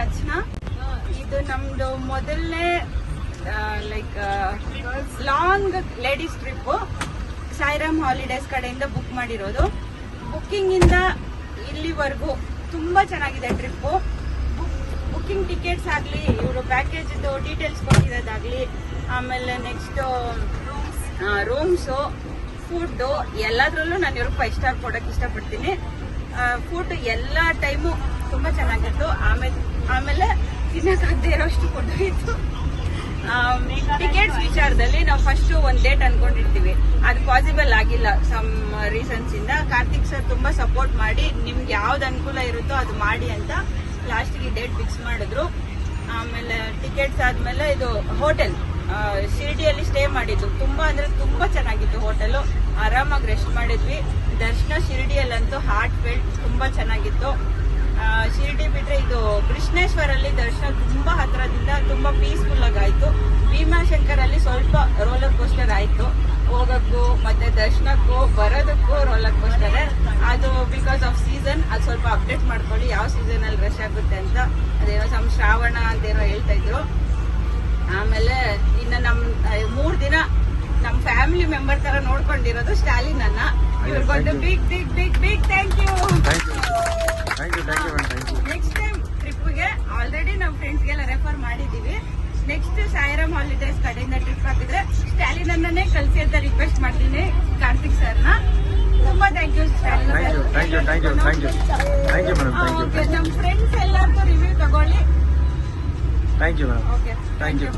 ರಚನಾ. ಇದು ನಮ್ದು ಮೊದಲನೇ like long ladies trip Sairam holidays ಕಡೆಯಿಂದ ಬುಕ್ ಮಾಡಿರೋದು. ಬುಕ್ಕಿಂಗ್ ಇಂದ ಇಲ್ಲಿವರೆಗೂ ತುಂಬಾ ಚೆನ್ನಾಗಿದೆ ಟ್ರಿಪ್. ಬುಕ್ಕಿಂಗ್ ಟಿಕೆಟ್ಸ್ ಆಗ್ಲಿ, ಇವರು ಪ್ಯಾಕೇಜ್ ಡೀಟೇಲ್ಸ್ ಕೊಟ್ಟಿರೋದಾಗ್ಲಿ, ಆಮೇಲೆ ನೆಕ್ಸ್ಟ್ ರೂಮ್ಸು, ಫುಡ್ ಎಲ್ಲದ್ರಲ್ಲೂ ನಾನು ಇವ್ರಿಗೆ 5 ಸ್ಟಾರ್ ಕೊಡಕ್ ಇಷ್ಟಪಡ್ತೀನಿ. ಫುಡ್ ಎಲ್ಲ ಟೈಮು ತುಂಬಾ ಚೆನ್ನಾಗಿತ್ತು. ಆಮೇಲೆ ತಿನ್ನಕ್ಕಾಗದೇ ಇರೋಷ್ಟು ಫುಡ್ ಇತ್ತು. ಟಿಕೆಟ್ಸ್ ವಿಚಾರದಲ್ಲಿ ನಾವು ಫಸ್ಟ್ ಒಂದ್ ಡೇಟ್ ಅನ್ಕೊಂಡಿರ್ತೀವಿ, ಅದು ಪಾಸಿಬಲ್ ಆಗಿಲ್ಲ ಸಮ್ ರೀಸನ್ಸ್ ಇಂದ. ಕಾರ್ತಿಕ್ ಸರ್ ತುಂಬಾ ಸಪೋರ್ಟ್ ಮಾಡಿ ನಿಮ್ಗೆ ಯಾವ್ದು ಅನುಕೂಲ ಇರುತ್ತೋ ಅದು ಮಾಡಿ ಅಂತ ಲಾಸ್ಟ್ಗೆ ಡೇಟ್ ಫಿಕ್ಸ್ ಮಾಡಿದ್ರು. ಆಮೇಲೆ ಟಿಕೆಟ್ಸ್ ಆದ್ಮೇಲೆ ಇದು ಹೋಟೆಲ್ ಶಿರ್ಡಿಯಲ್ಲಿ ಸ್ಟೇ ಮಾಡಿದ್ದು. ತುಂಬಾ ಅಂದ್ರೆ ತುಂಬಾ ಚೆನ್ನಾಗಿತ್ತು ಹೋಟೆಲ್. ಆರಾಮಾಗಿ ರೆಸ್ಟ್ ಮಾಡಿದ್ವಿ. ದರ್ಶನ ಶಿರ್ಡಿಯಲ್ಲಂತೂ ಹಾರ್ಟ್ ಫೆಲ್ಟ್ ತುಂಬಾ ಚೆನ್ನಾಗಿತ್ತು. ಶಿರ್ಡಿ ಬಿಟ್ರೆ ಇದು ಕೃಷ್ಣೇಶ್ವರಲ್ಲಿ ದರ್ಶನ ತುಂಬಾ ಹತ್ರದಿಂದ ತುಂಬಾ ಪೀಸ್ಫುಲ್ ಆಗಿ ಆಯ್ತು. ಭೀಮಾಶಂಕರ್ ಅಲ್ಲಿ ಸ್ವಲ್ಪ ರೋಲರ್ ಕೋಸ್ಟರ್ ಆಯ್ತು, ಹೋಗಕ್ಕೂ ಮತ್ತೆ ದರ್ಶನಕ್ಕೂ ಬರೋದಕ್ಕೂ ರೋಲರ್ ಕೋಸ್ಟರ್. ಅದು ಬಿಕಾಸ್ ಆಫ್ ಸೀಸನ್, ಅದು ಸ್ವಲ್ಪ ಅಪ್ಡೇಟ್ ಮಾಡ್ಕೊಳ್ಳಿ ಯಾವ ಸೀಸನ್ ಅಲ್ಲಿ ರಶ್ ಆಗುತ್ತೆ ಅಂತ. ಅದೇನೋ ಶ್ರಾವಣ ಅಂತೇನೋ ಹೇಳ್ತಾ ಇದ್ರು. ಆಮೇಲೆ ಇನ್ನು ನಮ್ 3 ದಿನ ನಮ್ ಫ್ಯಾಮಿಲಿ ಮೆಂಬರ್ ತರ ನೋಡ್ಕೊಂಡಿರೋದು ಸ್ಟಾಲಿನ್ ಅನ್ನ. ಇವ್ರಿಗೊಂದು big big big big thank you. Next time ಟ್ರಿಪ್ಗೆ ಆಲ್ರೆಡಿ ನಾವು ಫ್ರೆಂಡ್ಸ್ಗೆಲ್ಲ ರೆಫರ್ ಮಾಡಿದೀವಿ. ನೆಕ್ಸ್ಟ್ ಸಾಯಿರಾಮ್ ಹಾಲಿಡೇಸ್ ಕಡೆಯಿಂದ ಟ್ರಿಪ್ ಹಾಕಿದ್ರೆ ಸ್ಟಾಲಿನ್ ಅನ್ನನೇ ಕಳಿಸಿ ಅಂತ ರಿಕ್ವೆಸ್ಟ್ ಮಾಡ್ತೀನಿ ಕಾರ್ತಿಕ್ ಸರ್ನ. ತುಂಬಾ ಥ್ಯಾಂಕ್ ಯು ಸ್ಟಾಲಿನ್. ನಮ್ಮ ಫ್ರೆಂಡ್ಸ್ ಎಲ್ಲಾರ್ದು ರಿವ್ಯೂ ತಗೊಳ್ಳಿ. Thank you madam. Okay, thank you.